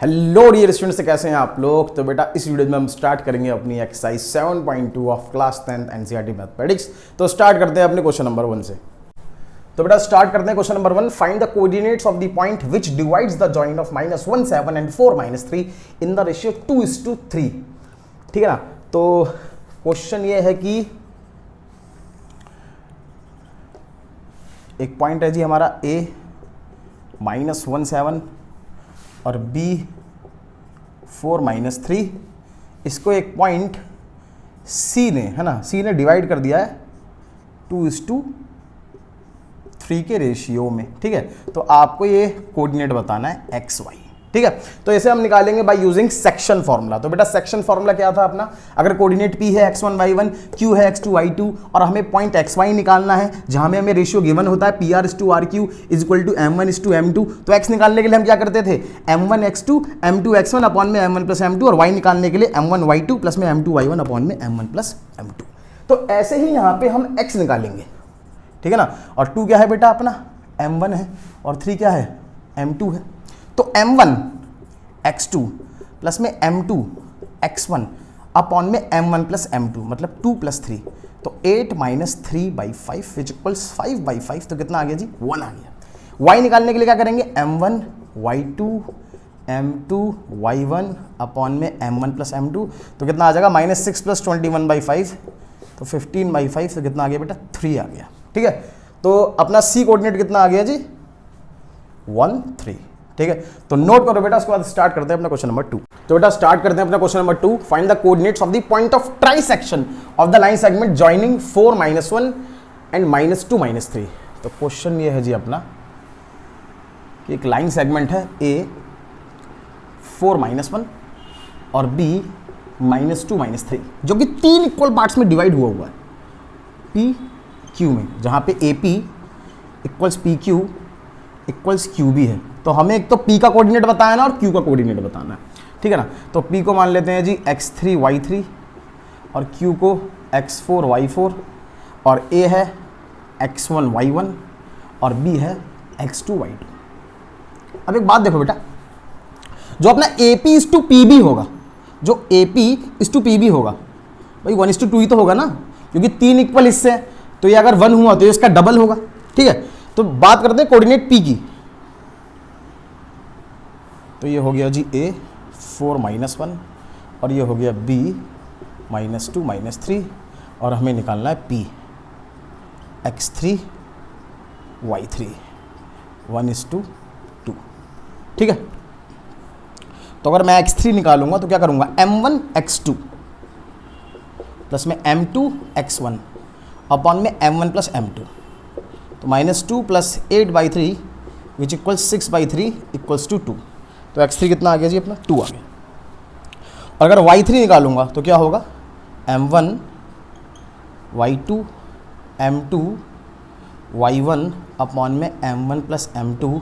Hello dear students, कैसे हैं आप लोग। तो बेटा इस वीडियो में हम स्टार्ट करेंगे अपनी exercise 7.2 of class 10th NCERT mathematics. तो स्टार्ट करते हैं अपने क्वेश्चन नंबर 1 से। तो बेटा स्टार्ट करते हैं question number 1। Find the coordinates of the point which divides the joint of -1 7 and 4 3 in the ratio 2:3। ठीक है ना। तो क्वेश्चन ये है कि एक पॉइंट है जी हमारा A -1 7 और B 4 -3। इसको एक पॉइंट C ने, है ना, C ने डिवाइड कर दिया है 2:3 के रेशियो में। ठीक है, तो आपको ये कोऑर्डिनेट बताना है एक्स वाई। ठीक है, तो इसे हम निकालेंगे बाय यूजिंग सेक्शन फॉर्मूला। तो बेटा सेक्शन फॉर्मूला क्या था अपना, अगर कोऑर्डिनेट P है x1 y1, Q है x2 y2 और हमें पॉइंट xy निकालना है जहां में हमें रेशियो गिवन होता है PR/RQ = M1:M2। तो x निकालने के लिए हम क्या करते थे, M1x2 M2x1 अपॉन में M1+M2 और y निकालने के लिए M1y2 प्लस में M2y1 अपॉन में M1+M2। तो ऐसे ही यहाँ पे हम x निकालेंगे। ठीक है ना। और 2 क्या है बेटा अपना, M1 है और 3 क्या है, M2 है। तो M1 x2 प्लस में M2 x1 अपॉन में M1+M2 मतलब 2 + 3। तो 8 - 3/5 विच इक्वल्स 5/5। तो कितना आ गया जी, 1 आ गया। y निकालने के लिए क्या करेंगे, M1 y2 M2 y1 upon में M1+M2। तो कितना आ जाएगा, -6 + 21/5 तो 15/5। तो कितना आ गया बेटा, 3 आ गया। ठीक है, तो अपना C कोऑर्डिनेट कितना आ गया जी, 1 3। ठीक है, तो नोट करो बेटा। उसके बाद स्टार्ट करते हैं अपना क्वेश्चन नंबर 2। तो बेटा स्टार्ट करते हैं अपना question number 2। Find the coordinates of the point of trisection of the line segment joining 4 -1 and -2 -3। तो क्वेश्चन ये है जी अपना कि एक लाइन सेगमेंट है A 4 -1 और B -2 -3 जो कि 3 इक्वल पार्ट्स में डिवाइड हुआ है P Q में, जहां पे AP = PQ = QB है। तो हमें एक तो P का कोऑर्डिनेट बताया ना और Q का कोऑर्डिनेट बताना है। ठीक है ना। तो P को मान लेते हैं जी x3 y3 और Q को x4 y4 और A है x1 y1 और B है x2 y2। अब एक बात देखो बेटा, जो अपना AP/PB होगा, जो AP/PB होगा भाई 1:2 ही तो होगा ना, क्योंकि 3 इक्वल हिस्से हैं। तो ये अगर 1 हुआ तो इसका डबल होगा। ठीक है, तो बात करते हैं कोऑर्डिनेट P की। तो ये हो गया जी A 4 -1 और ये हो गया B -2 -3 और हमें निकालना है P x3 y3 1:2। ठीक है, तो अगर मैं x3 निकालूंगा तो क्या करूंगा, M1 x2 प्लस में M2 x1 अपॉन में M1+M2। तो -2 + 8/3 विच इक्वल 6/3 = 2। तो x3 कितना आ गया जी अपना, 2 आ गया। और अगर y3 निकालूंगा तो क्या होगा, M1 y2 M2 y1 upon में M1+M2।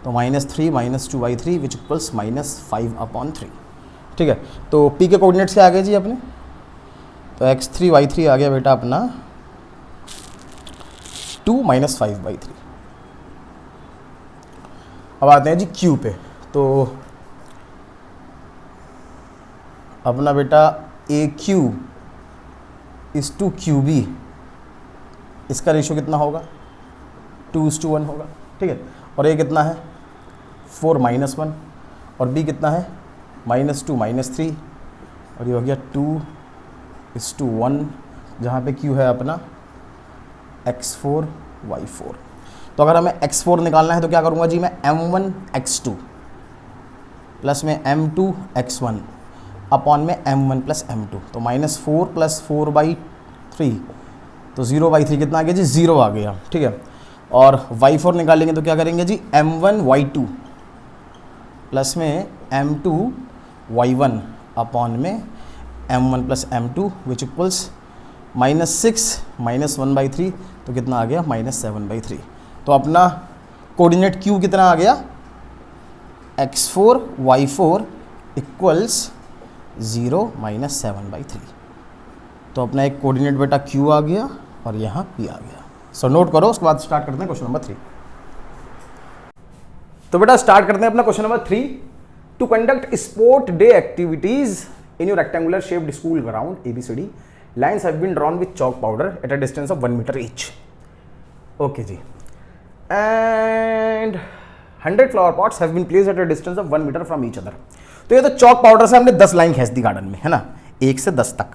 तो -3 - 2/3 विच इक्वल्स -5/3। ठीक है, तो P के कोऑर्डिनेट्स क्या आ गए जी अपने, तो x3 y3 आ गया बेटा अपना 2 - 5/3। अब आते हैं जी Q पे। तो अपना बेटा AQ = QB, इसका रेशियो कितना होगा, 2:1 होगा। ठीक है, और A कितना है 4 -1 और B कितना है -2 -3 और ये हो गया 2:1, जहाँ पे Q है अपना x4 y4। तो अगर हमें x4 निकालना है तो क्या करूँगा जी, मैं M1 x2 प्लस में M2 x1 अपॉन में M1+M2। तो -4 + 4/3 तो 0/3 कितना आ गया जी, 0 आ गया। ठीक है, और y4 निकालेंगे तो क्या करेंगे जी, M1 y2 प्लस में M2 y1 अपॉन में M1+M2 विच इक्वल्स -6 - 1/3 तो कितना आ गया, -7/3। तो अपना कोऑर्डिनेट Q कितना आ गया, x4 y4 = 0 - 7/3। तो अपना एक कोऑर्डिनेट बेटा Q आ गया और यहाँ P आ गया। सो नोट करो। उसके बाद स्टार्ट करते हैं क्वेश्चन नंबर 3। तो बेटा स्टार्ट करते हैं अपना question number 3। To conduct sport day activities in your rectangular shaped school ground ABCD lines have been drawn with chalk powder at a distance of 1 metre each. Okay जी, and 100 flower pots have been placed at a distance of 1 metre from each other. तो ये तो chalk powder से हमने 10 line खींच दी garden में, है ना, 1 से 10 तक,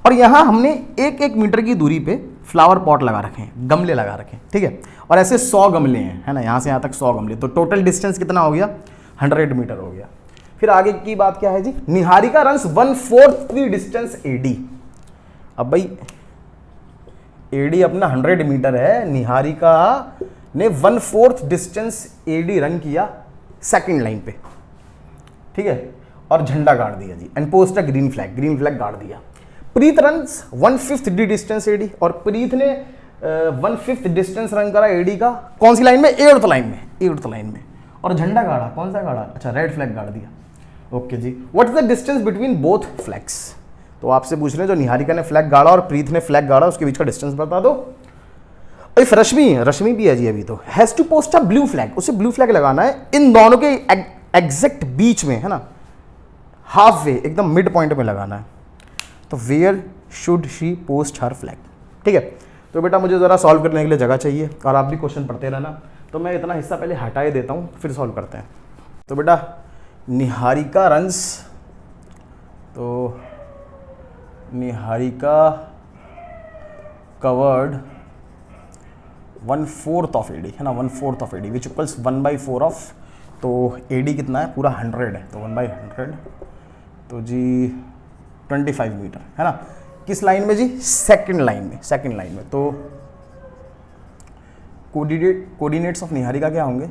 और यहाँ हमने 1-1 मीटर की दूरी पे फ्लावर पॉट लगा रखे हैं, गमले लगा रखे हैं, ठीक है, और ऐसे 100 गमले हैं, है ना, यहाँ से यहाँ तक 100 गमले, तो टोटल डिस्टेंस कितना हो गया, 100 मीटर हो गया। फिर आगे की बात क्या है जी, Niharika runs 1/4 the distance AD। अब भाई AD अपना 100 मीटर है, निहारिका ने 1/4 डिस्टेंस AD रन किया सेकंड लाइन पे, ठीक है, और झंडा गाड़ दिया जी, and post a green flag गाड़ दिया। Preet runs 1/5 the distance AD, और प्रीत ने 1/5 डिस्टेंस रन करा AD का, कौन सी लाइन में, 8th लाइन में, और झंडा गाड़ा, कौन सा गाड़ा, अच्छा रेड फ्लैग गाड़ दिया। ओके जी, what is the distance between both flags. तो आपसे पूछ रहे हैं जो निहारिका ने फ्लैग गाड़ा और प्रीत ने फ्लैग गाड़ा, उसके बीच का डिस्टेंस बता दो। इफ रश्मि भी है जी अभी, तो has to post a blue flag, उसे ब्लू फ्लैग लगाना है इन दोनों के एग्जैक्ट बीच में, है ना, हाफ वे, एकदम मिड पॉइंट में लगाना है। तो where should she post her flag, ठीक है। तो बेटा मुझे ज़रा सॉल्व करने के लिए जगह चाहिए, और आप भी क्वेश्चन पढ़ते रहना, तो मैं इतना हिस्सा पहले हटा ही देता हूँ, फिर सॉल्व करते हैं। तो बेटा निहारिका रन्स, तो निहारिका कवर्ड 1/4 ऑफ AD, है ना, 1/4 of AD which equals 1/4 of, तो AD कितना है, पूरा 100 है, तो 1/100, तो जी 25 मीटर, है ना, किस लाइन में जी, सेकंड लाइन में। तो कोऑर्डिनेट्स ऑफ निहारिका क्या होंगे,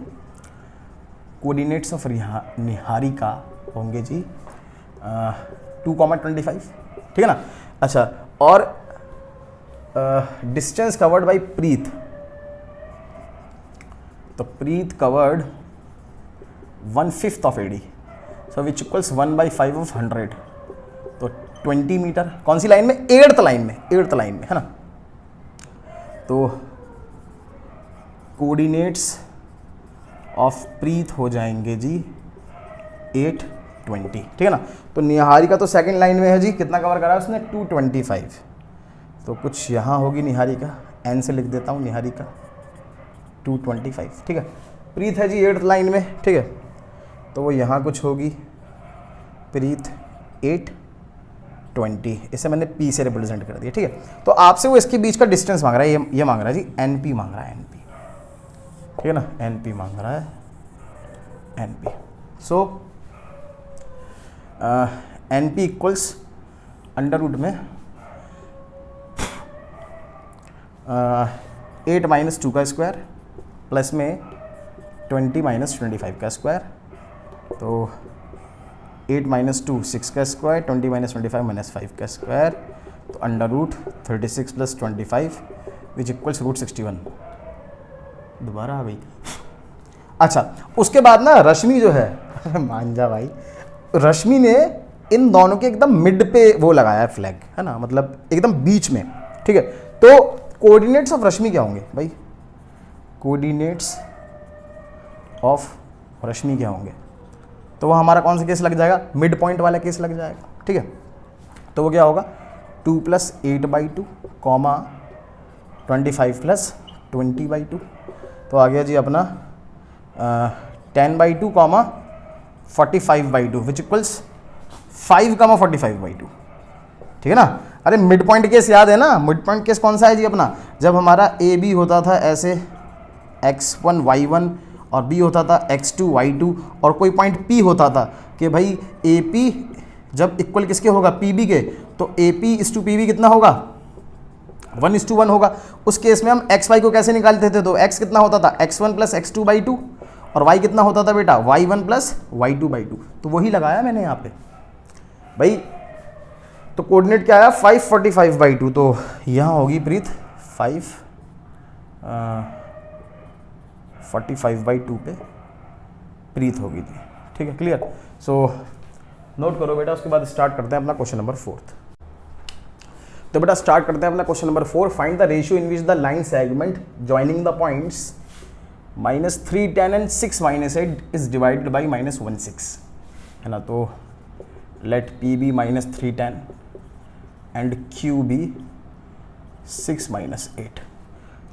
कोऑर्डिनेट्स ऑफ निहारिका होंगे जी 2,25, ठीक है ना। अच्छा, और डिस्टेंस कवर्ड बाय प्रीत, तो Preet covered 1/5 of AD, so which equals 1/5 of 100, तो 20 मीटर, कौन सी लाइन में, 8th लाइन में, है ना। तो कोऑर्डिनेट्स ऑफ प्रीत हो जाएंगे जी 820, ठीक है ना। तो निहारिका तो सेकंड लाइन में है जी, कितना कवर करा उसने, 225, तो कुछ यहाँ होगी निहारिका, N से लिख देता हूँ, निहारिका 225, ठीक है। प्रीत है जी 8th लाइन में, ठीक है, तो वो यहाँ कुछ होगी, प्रीत 820, इसे मैंने P से रिप्रेजेंट कर दिया, ठीक है। तो आपसे वो इसके बीच का डिस्टेंस मांग रहा है, ये मांग रहा है जी, NP मांग रहा है, NP, ठीक है ना, NP मांग रहा है, NP। सो NP इक्वल्स अंडर रूट में 8 - 2 का स्क्वायर प्लस में 20 - 25 का स्क्वायर, तो 8 - 2 6 का स्क्वायर, 20 - 25 - 5 का स्क्वायर, तो अंडर रूट 36 + 25 विच इक्वल्स √61, दोबारा आ गई। अच्छा, उसके बाद ना रश्मि जो है मान जा भाई, रश्मि ने इन दोनों के एकदम मिड पे वो लगाया है फ्लैग, है ना, मतलब एकदम बीच में, ठीक है। तो कोऑर्डिनेट्स ऑफ रश्मि क्या होंगे भाई, कोऑर्डिनेट्स ऑफ रश्मि क्या होंगे, तो वो हमारा कौन सा केस लग जाएगा, मिड पॉइंट वाला केस लग जाएगा, ठीक है। तो वो क्या होगा, 2 + 8/2, 25 + 20/2, तो आ गया जी अपना 10/2, 45/2 विच इक्वल्स 5, 45/2, ठीक है ना। अरे मिड पॉइंट केस याद है ना, मिड पॉइंट केस कौन सा है जी अपना, जब हमारा AB होता था ऐसे x1 y1 और B होता था x2 y2, और कोई पॉइंट P होता था कि भाई AP जब इक्वल किसके होगा, PB के, तो AP/PB कितना होगा, 1:1 होगा। उस केस में हम XY को कैसे निकालते थे, तो x कितना होता था, x1 + x2/2, और y कितना होता था बेटा, y1 + y2/2, तो वही लगाया मैंने यहाँ पे भाई। तो कोऑर्डिनेट क्या आया, 545/2, तो यहाँ होगी प्रीत 545/2 पे प्रीत होगी थी, ठीक है, क्लियर। सो नोट करो बेटा, उसके बाद स्टार्ट करते हैं अपना क्वेश्चन नंबर 4। तो बेटा स्टार्ट करते हैं अपना question number 4। Find the ratio in which the line segment joining the points -3, 10 and 6 - 8 is divided by -1, 6। है ना। तो let P be -310 and Q be 6 - 8।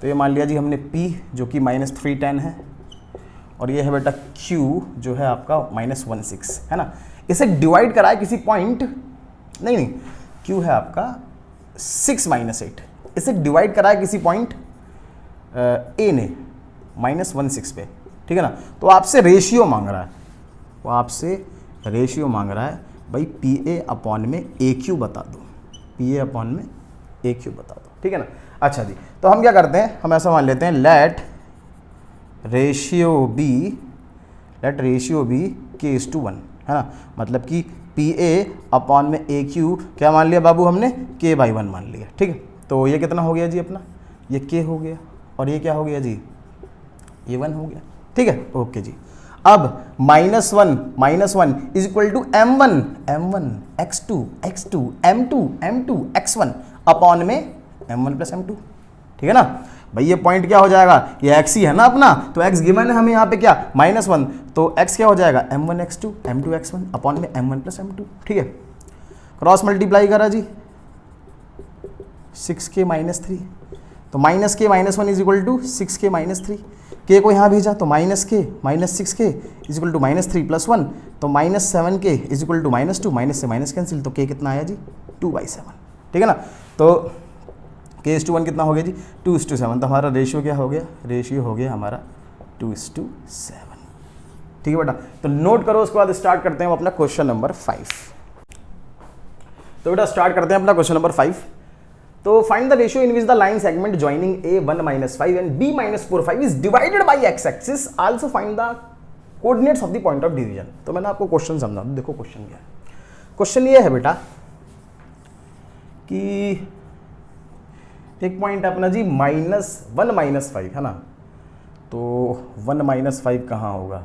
तो ये मान लिया जी हमने P जो कि -310 है और ये है बेटा Q जो है आपका -16 है ना। इसे डिवाइड करा है किसी पॉइंट, नहीं Q है आपका 6 - 8, इसे डिवाइड करा है किसी पॉइंट A ने -16 पे, ठीक है ना। तो आपसे रेशियो मांग रहा है, वो आपसे रेशियो मांग रहा है भाई PA अपॉन में AQ बता दो, PA अपॉन में AQ बता दो, ठीक है ना। अच्छा जी, तो हम क्या करते हैं, हम ऐसा मान लेते हैं लेट रेशियो बी K/1 है ना। मतलब कि PA अपॉन में AQ क्या मान लिया बाबू हमने, K/1 मान लिया, ठीक है। तो ये कितना हो गया जी अपना, ये K हो गया और ये क्या हो गया जी, ये 1 हो गया, ठीक है। ओके जी, अब -1 is equal to M1 x2 M2 x1 upon में M1 + M2, ठीक है ना। भाई ये पॉइंट क्या हो जाएगा, ये x ही है ना अपना, तो x गिवन है हमें यहाँ पे क्या -1, तो x क्या हो जाएगा M1 x2 M2 x1 upon में M1 + M2, ठीक है। क्रॉस मल्टीप्लाई करा जी 6k - 3, तो -k - 1 is equal to 6k - 3, k को यहाँ भेजा तो -k -6k is equal to -3 + 1, तो -7k is equal to -2, minus से माइनस कैंसिल, तो k कितना आया जी 2/7, ठीक है ना। तो K/1 कितना हो गया जी 2:7, तो हमारा रेशियो क्या हो गया, रेशियो हो गया हमारा 2:7, ठीक है बेटा। तो नोट करो, उसके बाद स्टार्ट करते हैं अपना क्वेश्चन नंबर 5। तो बेटा स्टार्ट करते हैं अपना क्वेश्चन नंबर 5। तो find the ratio in which the line segment joining A1 - 5 and B-4 is divided by x axis, also find the coordinates of the point of division. तो मैंने आपको question समझा दूं, देखो क्वेश्चन क्या है। क्वेश्चन ये है बेटा कि एक पॉइंट अपना जी -1 - 5 है ना, तो 1 - 5 कहाँ होगा,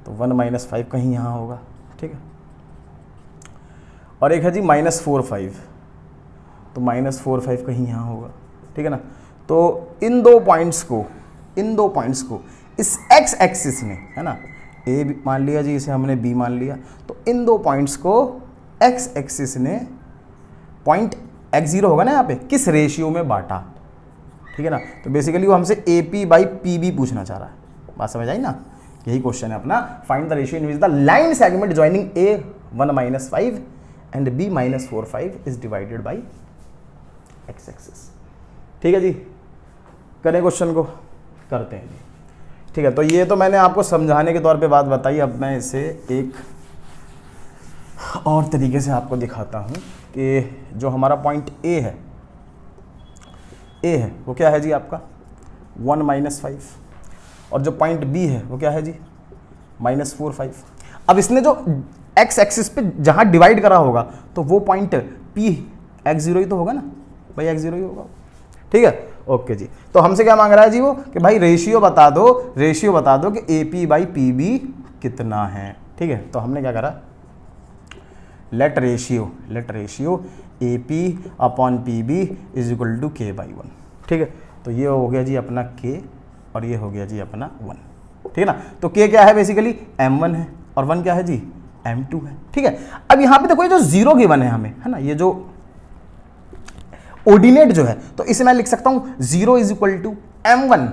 तो 1 - 5 कहीं यहाँ होगा, ठीक है। और एक है जी -4 5, तो -4 5 कहीं यहाँ होगा, ठीक है ना। तो इन दो पॉइंट्स को इस x एक्सिस ने, है ना, A मान लिया जी, इसे हमने B मान लिया, तो इन दो पॉइंट्स को x एक्सिस ने पॉइंट x0 होगा ना यहाँ पे, किस रेशियो में बांटा, ठीक है ना। तो बेसिकली वो हमसे AP/PB पूछना चाह रहा है, बात समझ आई ना। यही क्वेश्चन है अपना, find the ratio in which the line segment joining A1 - 5 and B-4 5 is divided by x axis, ठीक है जी। करें क्वेश्चन को, करते हैं जी, ठीक है। तो ये तो मैंने आपको समझाने के तौर पे बात बताई, अब मैं इसे एक और तरीके से आपको दिखाता हूँ कि जो हमारा पॉइंट A है वो क्या है जी आपका 1 - 5, और जो पॉइंट B है वो क्या है जी -4 5। अब इसने जो x एक्सिस पे जहाँ डिवाइड करा होगा तो वो पॉइंट P x0 ही तो होगा ना भाई, x0 ही होगा, ठीक है। ओके जी, तो हमसे क्या मांग रहा है जी वो कि भाई रेशियो बता दो कि AP/PB कितना है, ठीक है। तो हमने क्या करा, let ratio AP/PB is equal to K/1, ठीक है। तो ये हो गया जी अपना K और ये हो गया जी अपना 1, ठीक है ना। तो K क्या है, बेसिकली M1 है और 1 क्या है जी M2 है, ठीक है। अब यहाँ पे देखो ये जो 0 गिवन है हमें, है ना, ये जो ऑर्डिनेट जो है, तो इसे मैं लिख सकता हूं 0 is equal to M1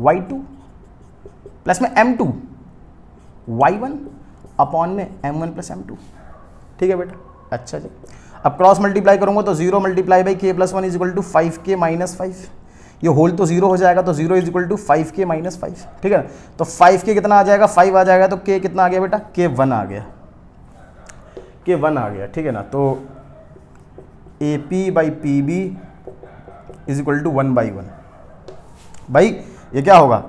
Y2 plus में M2 Y1 अपॉन में M1 + M2, ठीक है बेटा। अच्छा जी, अब क्रॉस मल्टीप्लाई करूंगा तो 0 × K+1 is equal to 5K - 5, ये होल तो 0 हो जाएगा, तो 0 इज इक्वल टू 5K - 5, ठीक है। तो 5K कितना आ जाएगा, 5 आ जाएगा, तो K कितना आ गया बेटा, K1 आ गया, ठीक है ना। तो AP/PB इज इक्वल टू 1/1, भाई ये क्या होगा,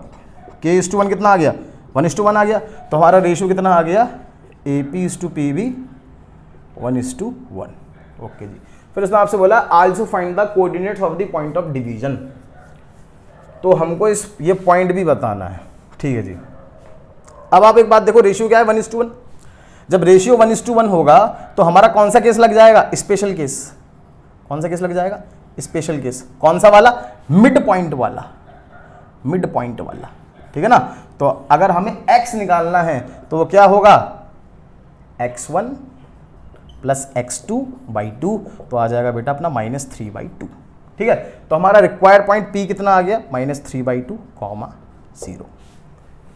K/1 कितना आ गया 1:1 आ गया, तो हमारा रेशियो कितना आ गया AP/PB 1:1। ओके जी, फिर उसने आपसे बोला also find the coordinates of the point of division, तो हमको ये पॉइंट भी बताना है, ठीक है जी। अब आप एक बात देखो, रेशियो क्या है 1:1, जब रेशियो 1:1 होगा तो हमारा कौन सा केस लग जाएगा, स्पेशल केस। कौन सा केस लग जाएगा, स्पेशल केस। कौन सा वाला, मिड पॉइंट वाला, ठीक है ना। तो अगर हमें x निकालना है तो वो क्या होगा, x1 प्लस x2/2, तो आ जाएगा बेटा अपना -3/2। ठीक है, तो हमारा रिक्वायर्ड पॉइंट P कितना आ गया, -3/2, 0।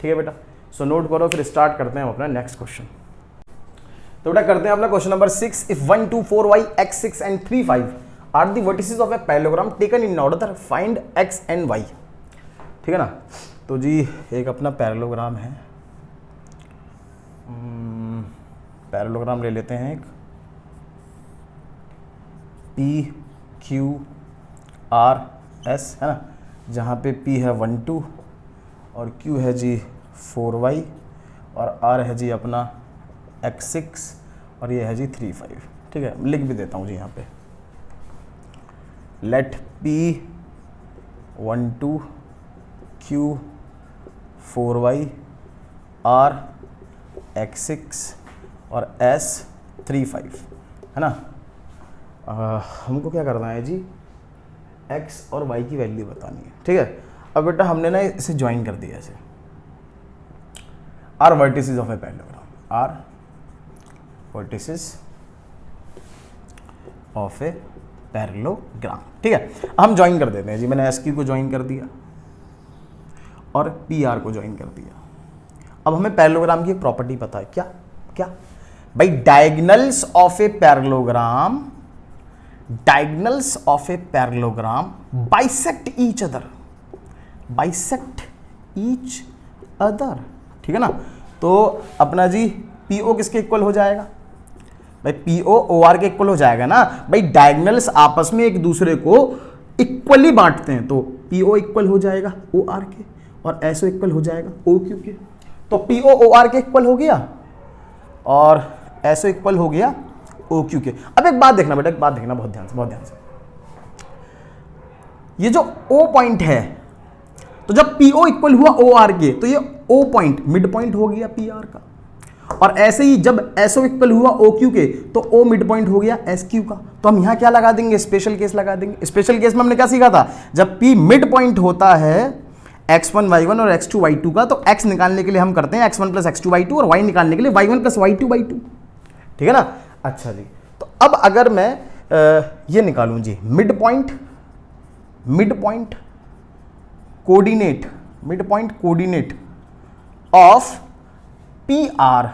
ठीक है बेटा, सो नोट करो, फिर स्टार्ट करते हैं हम अपना नेक्स्ट क्वेश्चन। तो बेटा करते हैं अपना question number 6। If 1 2 4 y x 6 and 3 5 are the vertices of a parallelogram taken in order, find x and y। ठीक है ना, तो जी एक अपना पैरेललोग्राम है, पैरेललोग्राम ले लेते हैं एक PQRS है ना, जहाँ पे P है 1 2 और Q है जी 4y और R है जी अपना x 6 और ये है जी 3 5। ठीक है, लिख भी देता हूँ जी यहाँ पे, late P 1 2 Q 4y R x 6 और S 3 5 है ना। हमको क्या करना है जी, x और y की वैल्यू बतानी है। ठीक है, अब बेटा हमने ना इसे ज्वाइन कर दिया ऐसे, are vertices of a parallelogram, are vertices of a parallelogram. ठीक है, हम ज्वाइन कर देते हैं जी, मैंने SQ को ज्वाइन कर दिया और PR को ज्वाइन कर दिया। अब हमें पैरेललोग्राम की एक प्रॉपर्टी पता है, क्या क्या भाई, diagonals of a parallelogram, diagonals of a parallelogram bisect each other, bisect each other. ठीक है ना, तो अपना जी PO किसके इक्वल हो जाएगा भाई, PO OR के इक्वल हो जाएगा ना भाई, डायगोनल्स आपस में एक दूसरे को इक्वली बांटते हैं, तो PO इक्वल हो जाएगा OR के और SO इक्वल हो जाएगा OQ के, तो PO OR के इक्वल हो गया और SO इक्वल हो गया OQ के। अब एक बात देखना बेटा, एक बात देखना बहुत ध्यान से, बहुत ध्यान से, ये जो O पॉइंट है, तो जब PO इक्वल हुआ OR के तो ये O पॉइंट मिड पॉइंट हो गया PR का, और ऐसे ही जब SO इक्वल हुआ OQ के तो O मिड पॉइंट हो गया SQ का। तो हम यहां क्या लगा देंगे, स्पेशल केस लगा देंगे। स्पेशल केस में हमने क्या सीखा था, जब P मिड पॉइंट होता है x1 y1 और x2 y2 का, तो x निकालने के लिए हम करते हैं x1 प्लस x2 y2 और y निकालने के लिए y1 प्लस y2 y2। ठीक है ना, अच्छा जी, तो अब अगर मैं ये निकालूं जी, mid point, mid point coordinate, mid point coordinate of PR,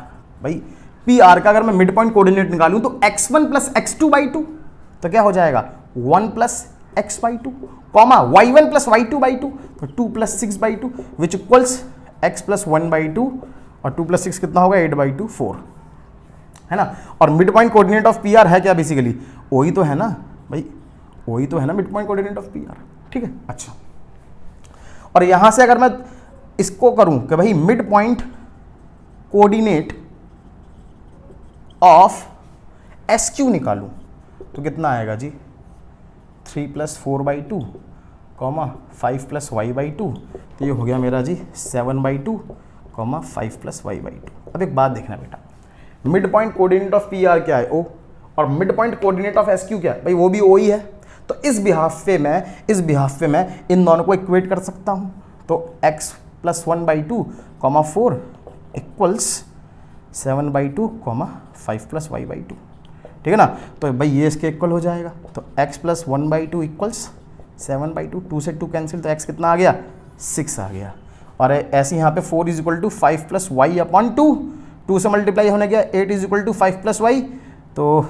भाई PR का अगर मैं मिड पॉइंट कोऑर्डिनेट निकालूं तो x1 प्लस x2/2, तो क्या हो जाएगा 1 plus x/2, comma y1 plus y2/2, तो 2 प्लस 6/2 विच इक्वल्स x प्लस 1/2 और 2 प्लस 6 कितना होगा 8/2, 4 है ना। और mid point coordinate of PR है क्या, बेसिकली वही तो है ना भाई, वही तो है ना mid point coordinate of PR। ठीक है, अच्छा, और यहां से अगर मैं इसको करूं कि भाई mid point coordinate of SQ निकालूं तो कितना आएगा जी, 3 प्लस 4/2 कॉमा 5 प्लस y/2, तो ये हो गया मेरा जी 7/2 कॉमा 5 प्लस y/2। अब एक बात देखना बेटा, mid point coordinate of PR क्या है O, और mid point coordinate of SQ क्या है भाई, वो भी O ही है। तो इस बिहाफ पे मैं इन दोनों को इक्वेट कर सकता हूं, तो x plus 1/2 comma 4 equals 7/2 comma 5 plus y/2। ठीक है ना, तो भाई ये इसके इक्वल हो जाएगा, तो x प्लस 1/2 इक्वल्स 7/2, 2 से 2 कैंसिल, तो x कितना आ गया 6 आ गया। और ऐसे यहाँ पे 4 is equal to 5 plus y upon 2 से मल्टीप्लाई होने गया 8 is equal to 5 plus y, तो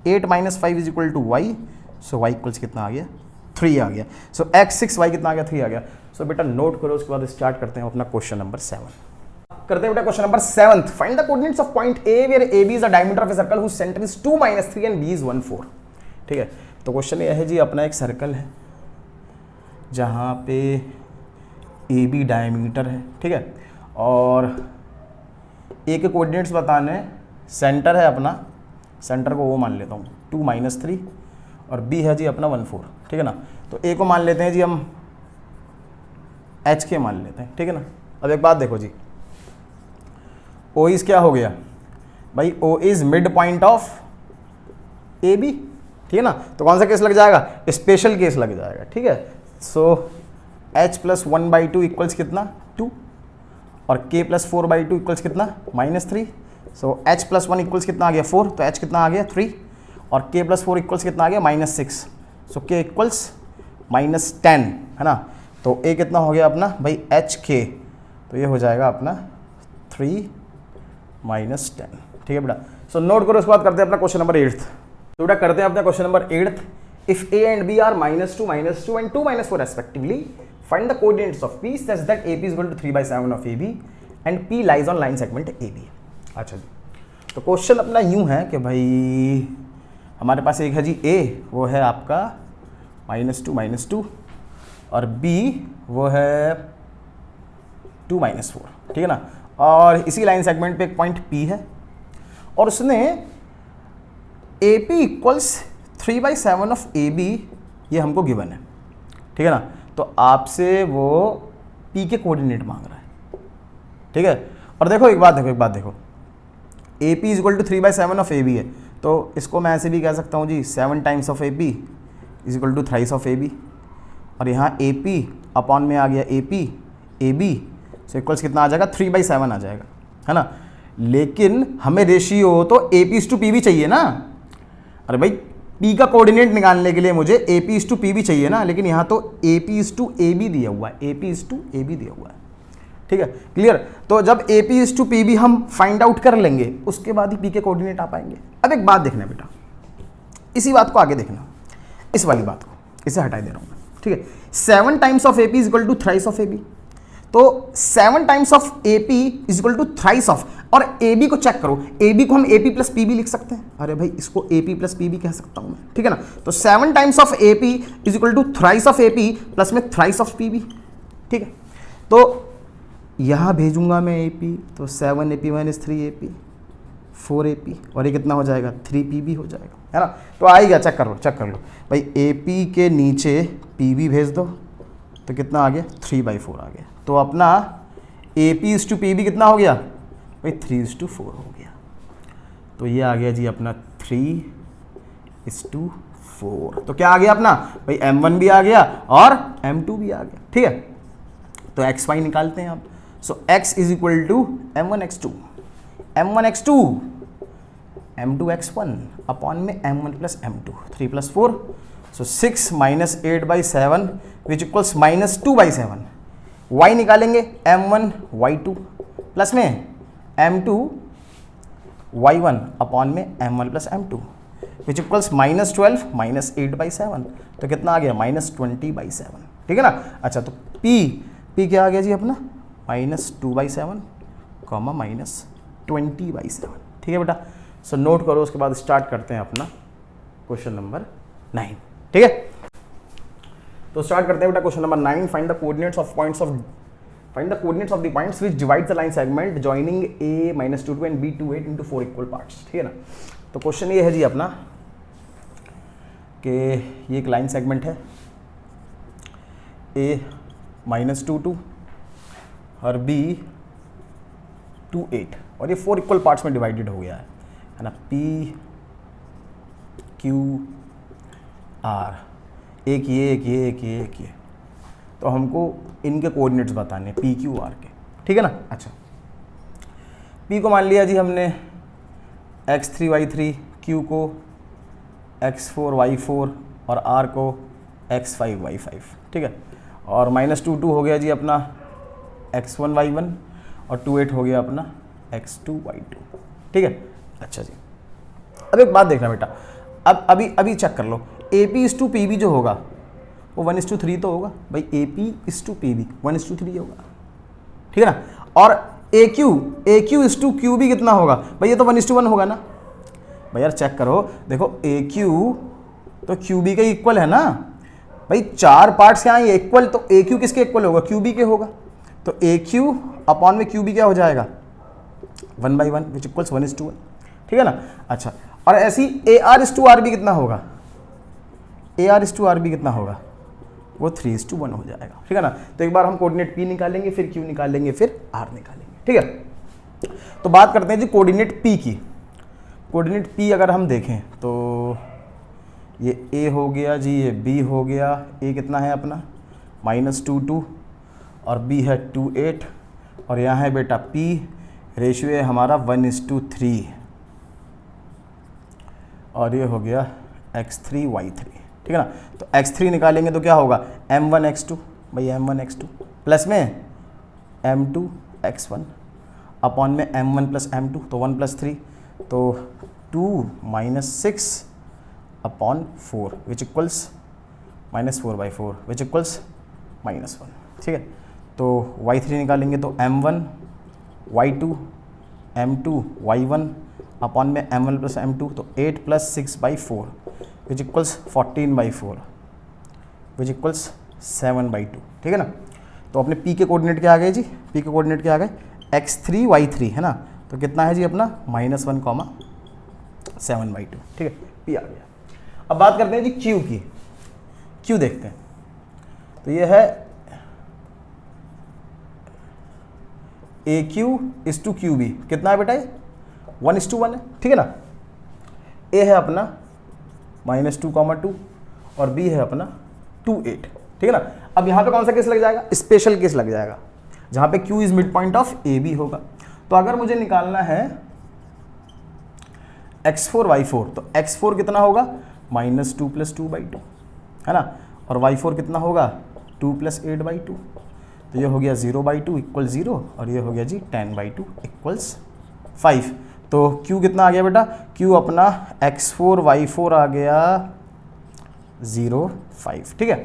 8 minus 5 is equal to y, so y equals कितना आ गया 3 आ गया। सो x 6 वाई कितना आ गया 3 आ गया। सो बेटा नोट करो, उसके बाद स्टार्ट करते हैं अपना क्वेश्चन नंबर 7। करते हैं बेटा question number 7। Find the coordinates of point A where AB is the diameter of a circle whose centre is 2 - 3 and B is 1 4। ठीक है, तो क्वेश्चन ये है जी, अपना एक सर्कल है जहाँ पे AB डायमीटर है, ठीक है, और A के कोऑर्डिनेट्स बताने हैं, सेंटर है अपना, सेंटर को वो मान लेता हूँ 2 - 3 और B है जी अपना 1 4। ठीक है ना, तो A को मान लेते हैं जी हम HK मान लेते हैं। ठीक है ना, अब एक बात देखो जी, O इज क्या हो गया भाई, O is mid point of AB। ठीक है ना, तो कौन सा केस लग जाएगा, स्पेशल केस लग जाएगा। ठीक है, सो H प्लस 1/2 इक्वल्स कितना 2, और k प्लस 4/2 इक्वल्स कितना -3। सो h प्लस 1 इक्वल्स कितना आ गया 4, तो h कितना आ गया 3 और k प्लस 4 इक्वल्स कितना आ गया -6। सो k इक्वल्स -10 है ना। तो a कितना हो गया अपना भाई hk, तो ये हो जाएगा अपना 3 -10। ठीक है बेटा। सो नोट करो, उसके बाद करते हैं अपना क्वेश्चन नंबर 8। तो बेटा करते हैं अपना question number 8। If a and b are -2, -2 and 2 -4 respectively, find the coordinates of p such that AP is equal to 3/7 of AB and P lies on line segment AB। अच्छा जी, तो question अपना यूं है कि भाई हमारे पास एक है जी A, वो है आपका -2 और B वो है 2 -4, ठीक है ना। और इसी लाइन सेगमेंट पे एक पॉइंट P है और उसने AP इक्वल्स 3/7 ऑफ AB ये हमको गिवन है, ठीक है ना। तो आपसे वो P के कोऑर्डिनेट मांग रहा है, ठीक है। और देखो एक बात देखो AP is equal to 3/7 of AB है, तो इसको मैं ऐसे भी कह सकता हूँ जी 7 times of AP is equal to thrice of AB। और यहाँ AP अपॉन में आ गया AB सो इक्वल्स कितना आ जाएगा 3/7 आ जाएगा, है ना। लेकिन हमें रेशियो तो AP/P भी चाहिए ना। अरे भाई P का कोऑर्डिनेट निकालने के लिए मुझे AP/P भी चाहिए ना, लेकिन यहाँ तो AP/AB दिया हुआ है, AP/AB दिया हुआ है, ठीक है, क्लियर। तो जब AP/P भी हम फाइंड आउट कर लेंगे उसके बाद ही P के कोऑर्डिनेट आ पाएंगे। अब एक बात देखना बेटा, इसी बात को आगे देखना, इस वाली बात को इसे हटा दे रहा हूँ मैं, ठीक है। 7 times of AP is equal to thrice of AB, तो 7 times of AP is equal to thrice of, और AB को चेक करो, AB को हम AP प्लस P भी लिख सकते हैं। अरे भाई इसको AP प्लस P भी कह सकता हूं मैं, ठीक है ना। तो 7 times of AP is equal to thrice of AP plus में थ्राइस ऑफ P भी, ठीक है। तो यहां भेजूंगा मैं AP, तो 7 AP माइनस 3 AP 4 AP, और ये कितना हो जाएगा 3 P भी हो जाएगा, है ना। तो आ ही गया, चेक कर लो भाई, AP के नीचे P भी भेज दो तो कितना आ गया 3/4 आ गया। तो अपना AP/P भी कितना हो गया भाई 3:4 हो गया। तो ये आ गया जी अपना 3:4। तो क्या आ गया अपना भाई M1 भी आ गया और M2 भी आ गया, ठीक है। तो XY निकालते हैं आप। So X is equal to M1 X2 M2 X1 upon में M1 plus M2, 3 + 4, so 6 - 8/7 which equals -2/7। Y निकालेंगे M1 Y2 प्लस में M2 Y1 अपॉन में M1 प्लस M2 विच इक्वल्स -12 - 8/7, तो कितना आ गया -20/7, ठीक है ना। अच्छा तो P क्या आ गया जी अपना -2/7 -20/7, ठीक है बेटा। सो नोट करो, उसके बाद स्टार्ट करते हैं अपना क्वेश्चन नंबर 9, ठीक है। तो स्टार्ट करते हैं बेटा question number 9। Find the coordinates of the points which divides the line segment joining A -22 and B 28 into 4 equal parts, ठीक है ना। तो क्वेश्चन ये है जी अपना कि ये एक लाइन सेगमेंट है A -22 और B 28 और ये 4 इक्वल पार्ट्स में डिवाइडेड हो गया है ना। P Q R, एक ये। तो हमको इनके कोऑर्डिनेट्स बताने P Q R के, ठीक है ना। अच्छा P को मान लिया जी हमने X3 Y3, Q को X4 Y4 और R को X5 Y5, ठीक है। और -22 हो गया जी अपना X1 Y1 और 28 हो गया अपना X2 Y2, ठीक है। अच्छा जी, अब एक बात देखना बेटा, अब अभी चेक कर लो, AP/P भी जो होगा वो 1:3 तो होगा भाई, AP/P भी 1:3 होगा, ठीक है ना। और AQ/Q भी कितना होगा भाई, ये तो 1:1 होगा ना भाई। यार चेक करो, देखो AQ तो QB के इक्वल है ना भाई, 4 पार्ट्स यहाँ इक्वल, तो AQ किसके इक्वल होगा QB के होगा। तो AQ अपॉन में QB क्या हो जाएगा 1/1 विच इक्वल्स 1:1, ठीक है ना। अच्छा और ऐसी AR/R भी कितना होगा, AR/R भी कितना होगा वो 3:1 हो जाएगा, ठीक है ना। तो एक बार हम कोऑर्डिनेट P निकालेंगे, फिर Q निकालेंगे, फिर R निकालेंगे, ठीक है। तो बात करते हैं जी कोऑर्डिनेट P की। कोऑर्डिनेट P अगर हम देखें तो ये A हो गया जी, ये B हो गया। A कितना है अपना -22 और B है 28 और यहाँ है बेटा P, रेशियो है हमारा 1:3, और ये हो गया x3 y3, ठीक है ना। तो x3 निकालेंगे तो क्या होगा m1 x2, भाई m1 x2 प्लस में m2 x1 अपॉन में m1 प्लस m2, तो 1 + 3, तो 2 - 6 अपॉन 4 विच इक्वल्स -4/4 विच इक्वल्स -1, ठीक है। तो y3 निकालेंगे तो m1 y2 m2 y1 upon में m1 प्लस m2, तो 8 + 6/4 विच इक्वल्स 14/4 विच इक्वल्स 7/2, ठीक है ना। तो अपने p के कोऑर्डिनेट क्या आ गए जी, p के कोऑर्डिनेट क्या आ गए x3 y3, है ना। तो कितना है जी अपना -1, 7/2, ठीक है, p आ गया। अब बात करते हैं जी q की, q देखते हैं। तो ये है AQ/QB, कितना है बेटा ये 1:1 है, ठीक है ना। A है अपना -2,2 और B है अपना 2,8, ठीक है ना। अब यहाँ पे कौन सा केस लग जाएगा, स्पेशल केस लग जाएगा, जहाँ पे Q is mid point of AB होगा। तो अगर मुझे निकालना है x4 y4, तो x4 कितना होगा -2 + 2/2, है ना, और y4 कितना होगा 2 + 8/2, तो ये हो गया 0/2 = 0, और ये हो गया जी 10/2 = 5। तो Q कितना आ गया बेटा, Q अपना x4 y4 आ गया 0.5, ठीक है।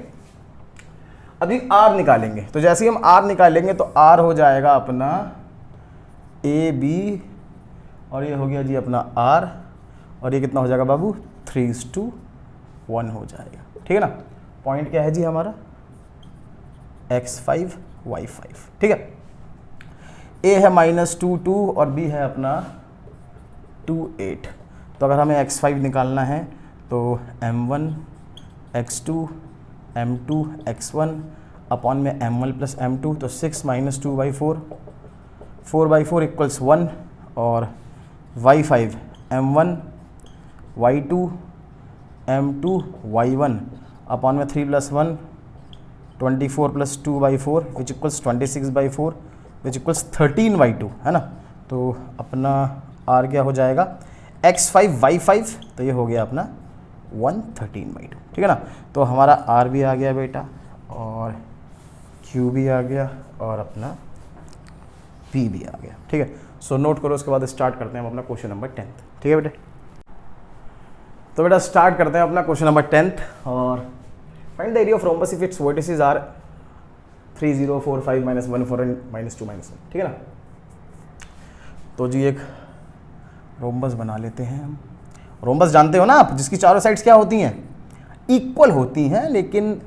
अभी R निकालेंगे, तो जैसे ही हम R निकालेंगे तो R हो जाएगा अपना AB, और ये हो गया जी अपना R, और ये कितना हो जाएगा बाबू 3:1 हो जाएगा, ठीक है ना। पॉइंट क्या है जी हमारा x5 y5, ठीक है। A है -2 और B है अपना 2,8। तो अगर हमें x5 निकालना है तो m1 x2 m2 x1 upon में m1 प्लस m2, तो 6 - 2/4 4/4 = 1, और y5 m1 y2 m2 y1 upon में 3 + 1 24 + 2/4 विच इक्वल्स 26/4 विच इक्वल्स 13/2, है ना। तो अपना R क्या हो जाएगा x5 y5, तो ये हो गया अपना 113/2, ठीक है ना। तो हमारा R भी आ गया बेटा, और Q भी आ गया, और अपना P भी आ गया, ठीक है। सो नोट करो, उसके बाद स्टार्ट करते हैं हम अपना क्वेश्चन नंबर 10, ठीक है बेटे। तो बेटा स्टार्ट करते हैं अपना क्वेश्चन नंबर 10, और find the area of rhombus if its vertices are 3 0 4 5 -1 4 and -2 -1, ठीक है ना। तो जी एक रोम्बस बना लेते हैं हम। रोम्बस जानते हो ना आप, जिसकी चारों साइड्स क्या होती हैं, इक्वल होती हैं, लेकिन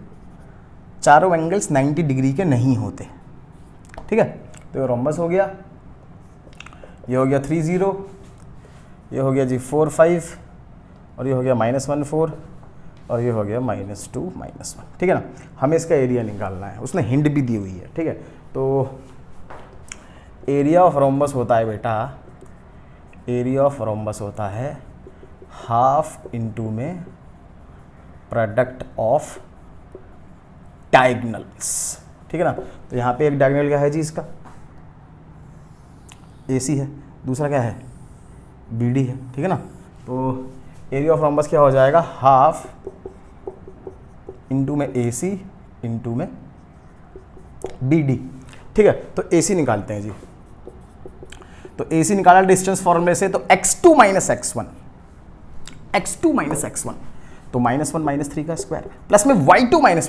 चारों एंगल्स 90 डिग्री के नहीं होते, ठीक है। तो ये रोम्बस हो गया, ये हो गया 3 0, ये हो गया जी 4 5, और ये हो गया -1 4, और ये हो गया -2 -1, ठीक है ना। हमें इसका एरिया निकालना है, उसने हिंट भी दी हुई है, ठीक है। तो एरिया ऑफ रोम्बस होता है बेटा, एरिया ऑफ रोम्बस होता है हाफ इंटू में प्रोडक्ट ऑफ डायगोनल्स, ठीक है ना। तो यहाँ पे एक डायगोनल क्या है जी, इसका AC है, दूसरा क्या है BD है, ठीक है ना। तो एरिया ऑफ रोम्बस क्या हो जाएगा, हाफ इंटू में AC इंटू में BD, ठीक है। तो AC निकालते हैं जी। तो AC निकाला डिस्टेंस फॉर्मूले से, तो x2 - x1, x2 - x1, तो -1 - 3 का स्क्वायर, प्लस में y2 - y1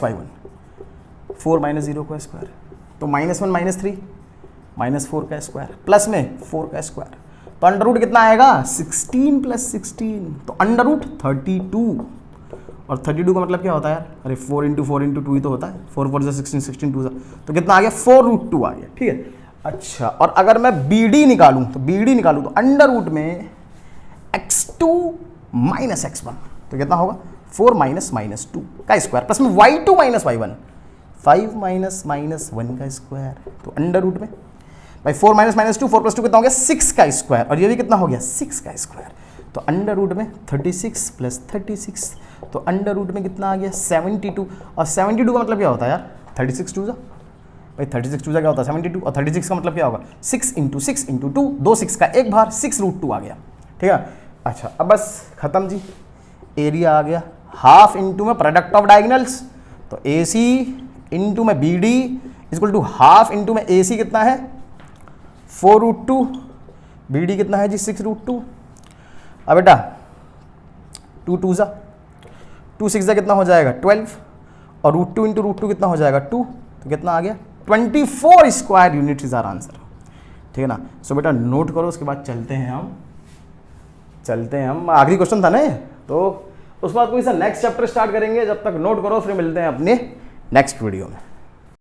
4 - 0 का स्क्वायर, तो -1 - 3 -4 का स्क्वायर, प्लस में 4 का स्क्वायर, तो अंडर रूट कितना आएगा 16 + 16, तो अंडर रूट 32, और 32 का मतलब क्या होता है यार, अरे 4 × 4 × 2 ही तो होता है, 4 4 16 16 2, तो कितना आ गया 4√2 आ गया, ठीक है। अच्छा, और अगर मैं BD निकालूं, तो अंडर रूट में x2 - x1, तो कितना होगा 4 - -2 का स्क्वायर, प्लस में y2 - y1 5 - -1 का स्क्वायर, तो अंडर रूट में भाई 4 - -2 4 + 2 कितना हो गया 6 का स्क्वायर, और ये भी कितना हो गया 6 का स्क्वायर, तो अंडर रूट में 36 + 36, तो अंडर रूट में कितना आ गया 72, और 72 का मतलब क्या होता है यार 36 2 भाई 36 टू क्या होता है 72, और 36 का मतलब क्या होगा 6 इंटू 6 इंटू 2, 2 6 का एक बार 6√2 आ गया, ठीक है। अच्छा अब बस खत्म जी, एरिया आ गया, हाफ इंटू में प्रोडक्ट ऑफ डायगोनल्स, तो ए सी इंटू में B D equal to half into में ए सी कितना है 4√2, बी डी कितना है जी 6√2। अब बेटा 2 2 जा 2 6 जा कितना हो जाएगा 12, और √2 इंटू √2 कितना हो जाएगा 2, तो कितना आ गया 24 square unit is our answer, ठीक है ना। सो बेटा नोट करो, उसके बाद चलते हैं हम आखिरी क्वेश्चन था ना ये, तो उसके बाद कोई सा नेक्स्ट चैप्टर स्टार्ट करेंगे। जब तक नोट करो, फिर मिलते हैं अपने नेक्स्ट वीडियो में।